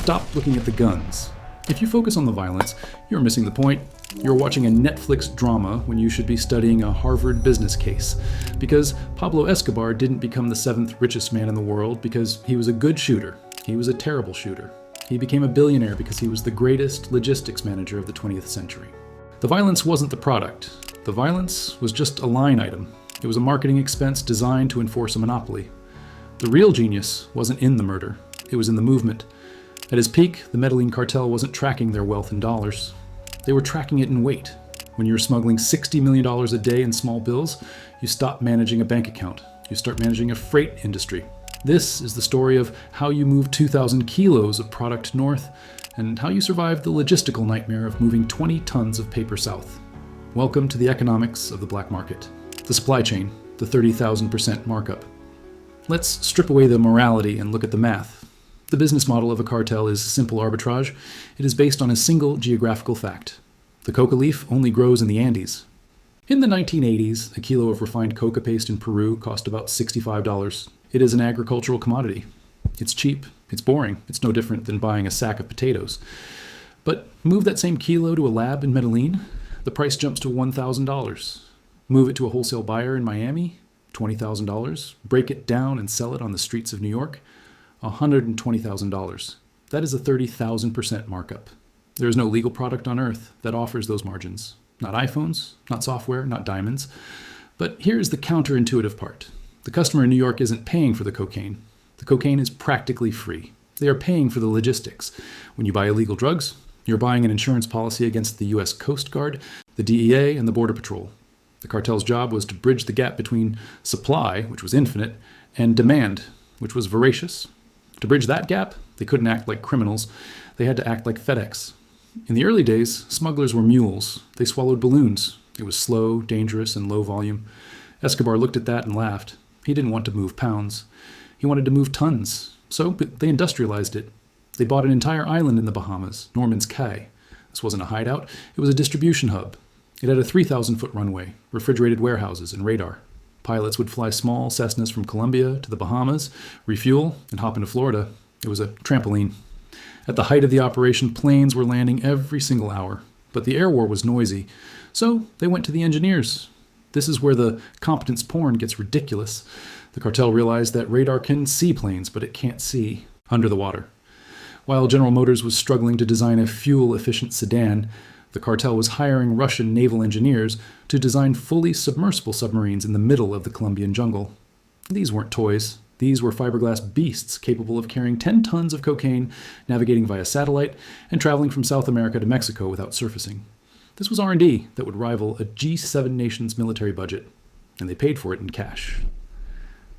stop looking at the guns. If you focus on the violence, you're missing the point. You're watching a Netflix drama when you should be studying a Harvard business case. Because Pablo Escobar didn't become the 7th richest man in the world because he was a good shooter. He was a terrible shooter. He became a billionaire because he was the greatest logistics manager of the 20th century. The violence wasn't the product. The violence was just a line item. It was a marketing expense designed to enforce a monopoly. The real genius wasn't in the murder. It was in the movement. At his peak, the Medellin Cartel wasn't tracking their wealth in dollars. They were tracking it in weight. When you're smuggling $60 million a day in small bills, you stop managing a bank account. You start managing a freight industry. This is the story of how you move 2,000 kilos of product north and how you survive the logistical nightmare of moving 20 tons of paper south. Welcome to the economics of the black market. The supply chain, the 30,000% markup. Let's strip away the morality and look at the math. The business model of a cartel is simple arbitrage. It is based on a single geographical fact. The coca leaf only grows in the Andes. In the 1980s, a kilo of refined coca paste in Peru cost about $65. It is an agricultural commodity. It's cheap, it's boring, it's no different than buying a sack of potatoes. But move that same kilo to a lab in Medellin, the price jumps to $1,000. Move it to a wholesale buyer in Miami, $20,000. Break it down and sell it on the streets of New York, $120,000. That is a 30,000% markup. There is no legal product on earth that offers those margins. Not iPhones, not software, not diamonds. But here's the counterintuitive part. The customer in New York isn't paying for the cocaine. The cocaine is practically free. They are paying for the logistics. When you buy illegal drugs, you're buying an insurance policy against the U.S. Coast Guard, the DEA, and the Border Patrol. The cartel's job was to bridge the gap between supply, which was infinite, and demand, which was voracious. To bridge that gap, they couldn't act like criminals. They had to act like FedEx. In the early days, smugglers were mules. They swallowed balloons. It was slow, dangerous, and low volume. Escobar looked at that and laughed. He didn't want to move pounds. He wanted to move tons. So they industrialized it. They bought an entire island in the Bahamas, Norman's Cay. This wasn't a hideout. It was a distribution hub. It had a 3,000-foot runway, refrigerated warehouses, and radar. Pilots would fly small Cessnas from Colombia to the Bahamas, refuel, and hop into Florida. It was a trampoline. At the height of the operation, planes were landing every single hour. But the air war was noisy, so they went to the engineers. This is where the competence porn gets ridiculous. The cartel realized that radar can see planes, but it can't see under the water. While General Motors was struggling to design a fuel-efficient sedan, the cartel was hiring Russian naval engineers to design fully submersible submarines in the middle of the Colombian jungle. These weren't toys. These were fiberglass beasts capable of carrying 10 tons of cocaine, navigating via satellite, and traveling from South America to Mexico without surfacing. This was R&D that would rival a G7 nation's military budget, and they paid for it in cash.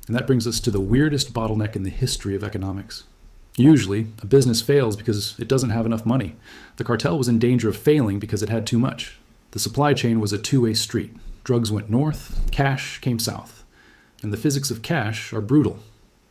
And that brings us to the weirdest bottleneck in the history of economics. Usually, a business fails because it doesn't have enough money. The cartel was in danger of failing because it had too much. The supply chain was a two-way street. Drugs went north, cash came south. And the physics of cash are brutal.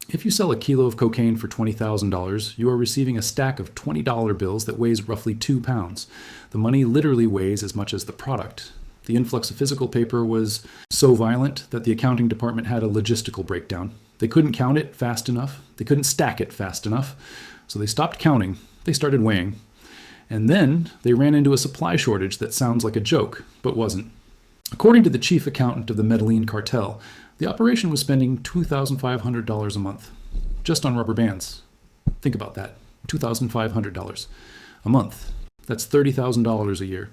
If you sell a kilo of cocaine for $20,000, you are receiving a stack of $20 bills that weighs roughly 2 pounds. The money literally weighs as much as the product. The influx of physical paper was so violent that the accounting department had a logistical breakdown. They couldn't count it fast enough. They couldn't stack it fast enough. So they stopped counting. They started weighing. And then they ran into a supply shortage that sounds like a joke, but wasn't. According to the chief accountant of the Medellin Cartel, the operation was spending $2,500 a month, just on rubber bands. Think about that, $2,500 a month. That's $30,000 a year.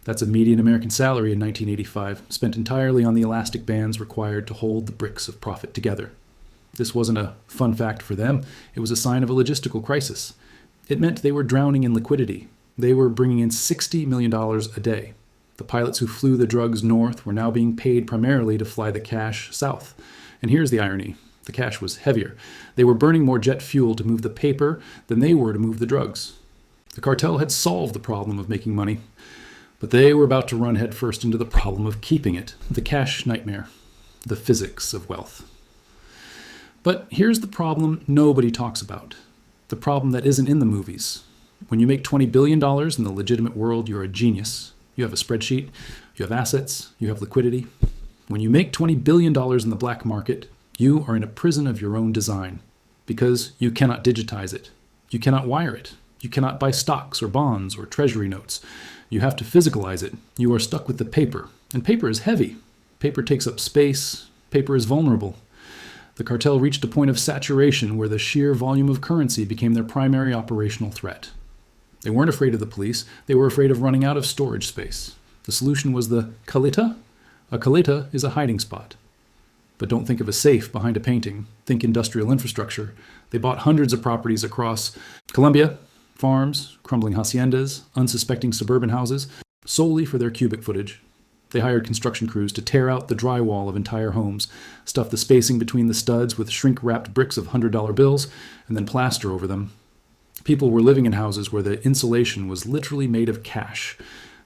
That's a median American salary in 1985, spent entirely on the elastic bands required to hold the bricks of profit together. This wasn't a fun fact for them. It was a sign of a logistical crisis. It meant they were drowning in liquidity. They were bringing in $60 million a day. The pilots who flew the drugs north were now being paid primarily to fly the cash south. And here's the irony. The cash was heavier. They were burning more jet fuel to move the paper than they were to move the drugs. The cartel had solved the problem of making money, but they were about to run headfirst into the problem of keeping it, the cash nightmare, the physics of wealth. But here's the problem nobody talks about, the problem that isn't in the movies. When you make $20 billion in the legitimate world, you're a genius. You have a spreadsheet, you have assets, you have liquidity. When you make $20 billion in the black market, you are in a prison of your own design because you cannot digitize it. You cannot wire it. You cannot buy stocks or bonds or treasury notes. You have to physicalize it. You are stuck with the paper. And paper is heavy. Paper takes up space. Paper is vulnerable. The cartel reached a point of saturation where the sheer volume of currency became their primary operational threat. They weren't afraid of the police. They were afraid of running out of storage space. The solution was the caleta. A caleta is a hiding spot. But don't think of a safe behind a painting. Think industrial infrastructure. They bought hundreds of properties across Colombia, farms, crumbling haciendas, unsuspecting suburban houses, solely for their cubic footage. They hired construction crews to tear out the drywall of entire homes, stuff the spacing between the studs with shrink-wrapped bricks of $100 bills, and then plaster over them. People were living in houses where the insulation was literally made of cash.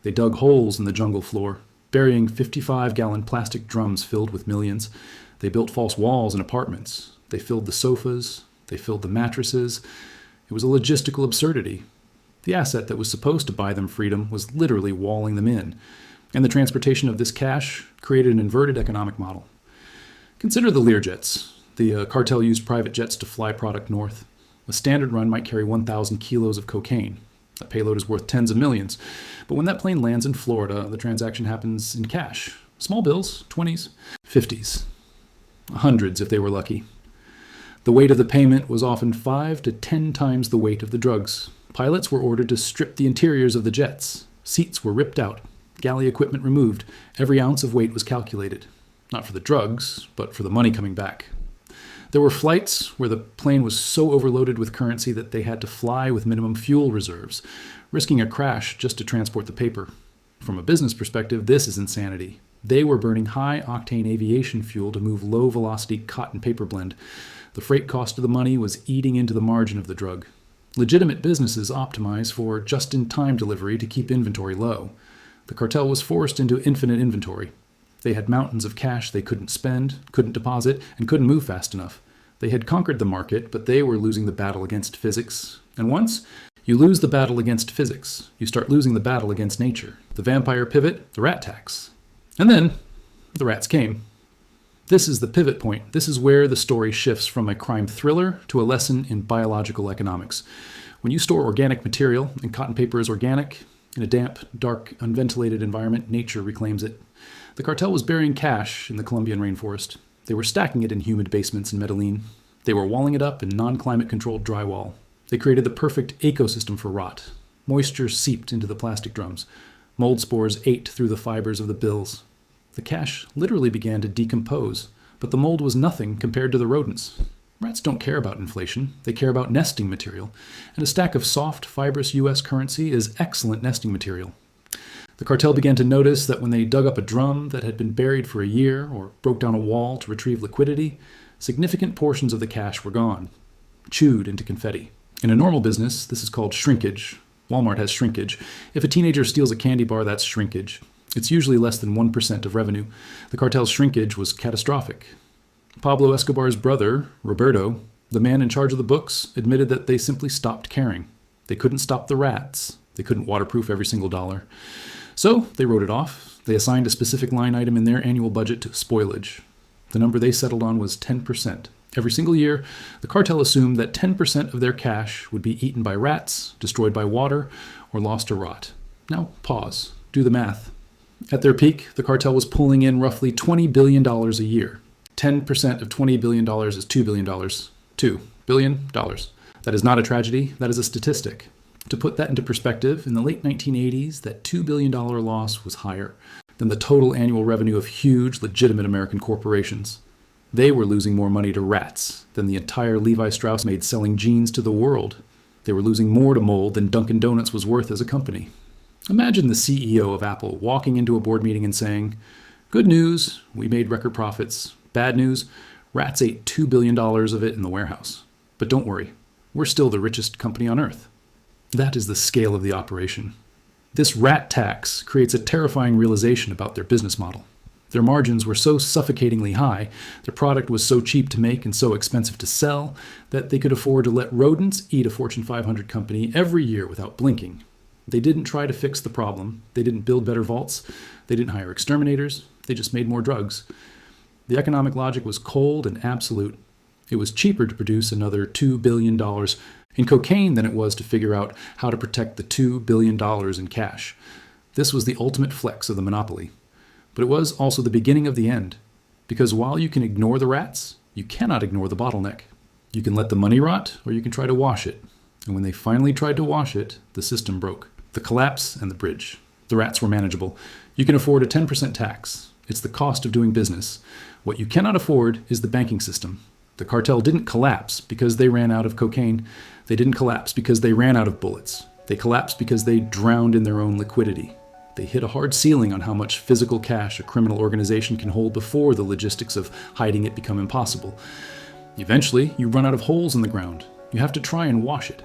They dug holes in the jungle floor, burying 55-gallon plastic drums filled with millions. They built false walls in apartments. They filled the sofas. They filled the mattresses. It was a logistical absurdity. The asset that was supposed to buy them freedom was literally walling them in. And the transportation of this cash created an inverted economic model. Consider the Learjets. The cartel used private jets to fly product north. A standard run might carry 1,000 kilos of cocaine. That payload is worth tens of millions. But when that plane lands in Florida, the transaction happens in cash. Small bills, 20s, 50s, hundreds if they were lucky. The weight of the payment was often 5 to 10 times the weight of the drugs. Pilots were ordered to strip the interiors of the jets. Seats were ripped out. Galley equipment removed. Every ounce of weight was calculated. Not for the drugs, but for the money coming back. There were flights where the plane was so overloaded with currency that they had to fly with minimum fuel reserves, risking a crash just to transport the paper. From a business perspective, this is insanity. They were burning high-octane aviation fuel to move low-velocity cotton paper blend. The freight cost of the money was eating into the margin of the drug. Legitimate businesses optimize for just-in-time delivery to keep inventory low. The cartel was forced into infinite inventory. They had mountains of cash they couldn't spend, couldn't deposit, and couldn't move fast enough. They had conquered the market, but they were losing the battle against physics. And once you lose the battle against physics, you start losing the battle against nature. The vampire pivot, the rat tax. And then the rats came. This is the pivot point. This is where the story shifts from a crime thriller to a lesson in biological economics. When you store organic material, and cotton paper is organic, in a damp, dark, unventilated environment, nature reclaims it. The cartel was burying cash in the Colombian rainforest. They were stacking it in humid basements in Medellin. They were walling it up in non-climate-controlled drywall. They created the perfect ecosystem for rot. Moisture seeped into the plastic drums. Mold spores ate through the fibers of the bills. The cash literally began to decompose, but the mold was nothing compared to the rodents. Rats don't care about inflation. They care about nesting material. And a stack of soft, fibrous U.S. currency is excellent nesting material. The cartel began to notice that when they dug up a drum that had been buried for a year or broke down a wall to retrieve liquidity, significant portions of the cash were gone, chewed into confetti. In a normal business, this is called shrinkage. Walmart has shrinkage. If a teenager steals a candy bar, that's shrinkage. It's usually less than 1% of revenue. The cartel's shrinkage was catastrophic. Pablo Escobar's brother, Roberto, the man in charge of the books, admitted that they simply stopped caring. They couldn't stop the rats. They couldn't waterproof every single dollar. So they wrote it off. They assigned a specific line item in their annual budget to spoilage. The number they settled on was 10%. Every single year, the cartel assumed that 10% of their cash would be eaten by rats, destroyed by water, or lost to rot. Now, pause. Do the math. At their peak, the cartel was pulling in roughly $20 billion a year. 10% of $20 billion is $2 billion. $2 billion. That is not a tragedy. That is a statistic. To put that into perspective, in the late 1980s, that $2 billion loss was higher than the total annual revenue of huge, legitimate American corporations. They were losing more money to rats than the entire Levi Strauss made selling jeans to the world. They were losing more to mold than Dunkin' Donuts was worth as a company. Imagine the CEO of Apple walking into a board meeting and saying, "Good news, we made record profits. Bad news, rats ate $2 billion of it in the warehouse. But don't worry, we're still the richest company on earth." That is the scale of the operation. This rat tax creates a terrifying realization about their business model. Their margins were so suffocatingly high, their product was so cheap to make and so expensive to sell, that they could afford to let rodents eat a Fortune 500 company every year without blinking. They didn't try to fix the problem. They didn't build better vaults. They didn't hire exterminators. They just made more drugs. The economic logic was cold and absolute. It was cheaper to produce another $2 billion in cocaine than it was to figure out how to protect the $2 billion in cash. This was the ultimate flex of the monopoly. But it was also the beginning of the end. Because while you can ignore the rats, you cannot ignore the bottleneck. You can let the money rot, or you can try to wash it. And when they finally tried to wash it, the system broke. The collapse and the bridge. The rats were manageable. You can afford a 10% tax. It's the cost of doing business. What you cannot afford is the banking system. The cartel didn't collapse because they ran out of cocaine. They didn't collapse because they ran out of bullets. They collapsed because they drowned in their own liquidity. They hit a hard ceiling on how much physical cash a criminal organization can hold before the logistics of hiding it become impossible. Eventually, you run out of holes in the ground. You have to try and wash it.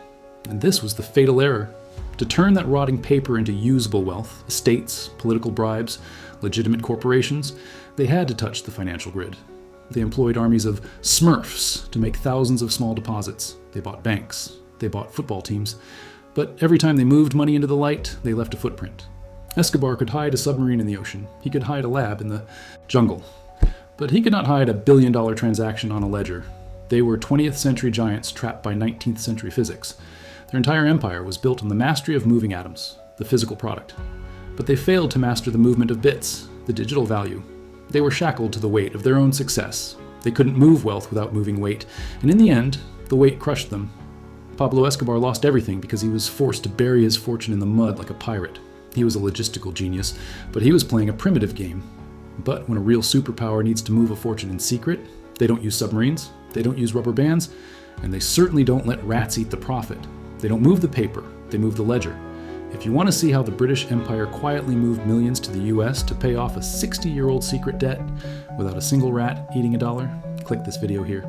And this was the fatal error. To turn that rotting paper into usable wealth, estates, political bribes, legitimate corporations, they had to touch the financial grid. They employed armies of Smurfs to make thousands of small deposits. They bought banks. They bought football teams. But every time they moved money into the light, they left a footprint. Escobar could hide a submarine in the ocean. He could hide a lab in the jungle. But he could not hide a billion-dollar transaction on a ledger. They were 20th century giants trapped by 19th century physics. Their entire empire was built on the mastery of moving atoms, the physical product. But they failed to master the movement of bits, the digital value. They were shackled to the weight of their own success. They couldn't move wealth without moving weight. And in the end, the weight crushed them. Pablo Escobar lost everything because he was forced to bury his fortune in the mud like a pirate. He was a logistical genius, but he was playing a primitive game. But when a real superpower needs to move a fortune in secret, they don't use submarines, they don't use rubber bands, and they certainly don't let rats eat the profit. They don't move the paper, they move the ledger. If you want to see how the British Empire quietly moved millions to the US to pay off a 60-year-old secret debt without a single rat eating a dollar, click this video here.